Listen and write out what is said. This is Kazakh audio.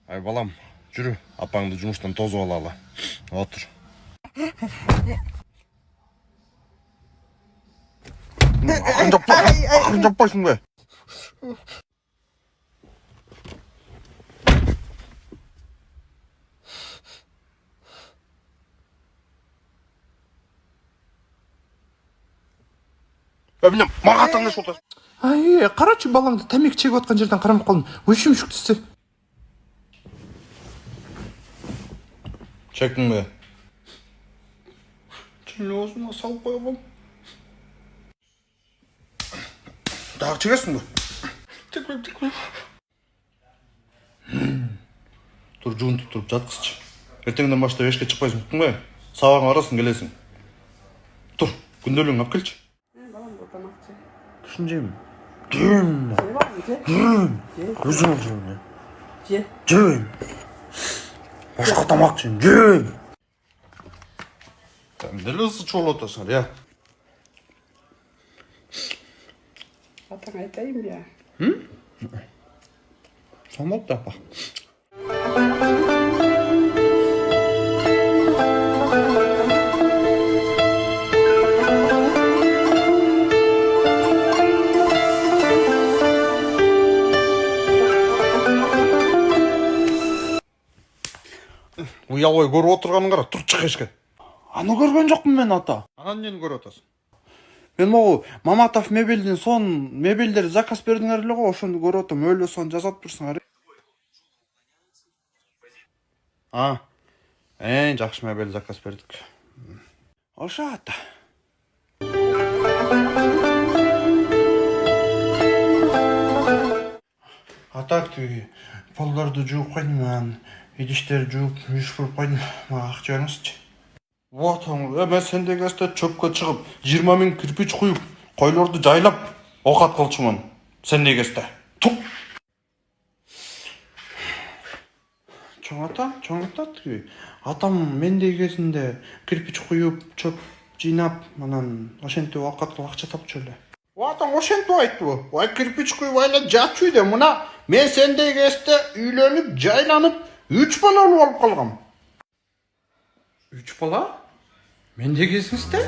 Ай балам, жүрү, апаңды жумуштан тосуп алалы. Отур. Акырын жаппайсың бе? Білем, маған таңдаш отырсың. Ай, қарачы балаңды тамек чегіп отқан жерден қарамап қалдым. Өшім шүктісі. Чектің бе? Чені осыма салып қоя бол. Дағы чегесің бе? Текмем. Тұр, жуынтып тұрып жатқызшы. Ертеңден баштап ешке шықпайсың, тұттың бе? Сабағын арасың келесің. Тұр, күнделігін алып келші. Түсін жеймін. Жеймін. Өзің ал жеймін. Жеймін. Башқа тамақ жеймін. Жеймін. Дәл ысы чол отасың, я? Атаң айтайын бе? Самат да апа. Уялой көріп отырғанын қара, тұр шық ешке. Аны көрген жоқпын мен ата. Анан нені көріп отырсың? Мен мағу Маматов мебелден сон мебелдер заказ бердіңер ғой, ошонды көріп отырмын. Өлі сон жазап тұрсың аре. Жақшы мебел заказ бердік. Оша ата. Ата түгі полдарды жуып қойдым, идіштер жуып, үшпіріп қойдым. Маға ақча беріңізші. Ватаң, мен сендегі әсте чөпке шығып, 20 000 кірпіч құйып, қойларды жайлап, оқат қылшымын. Сендегі әсте. Тұқ! Чоң ата түгі. Атам мендей кезінде кирпич құйып, чөп жинап, манан ошентип оқат қылып ақча тапчу эле. Ватаң, ошентип айтты бұл. Вай кірпіч құйып айла жатшы үйде. Мұна мен сендегі әсте үйленіп, жайланып, 3 бала алып қалғам. 3 бала? Мендей кезіңізде?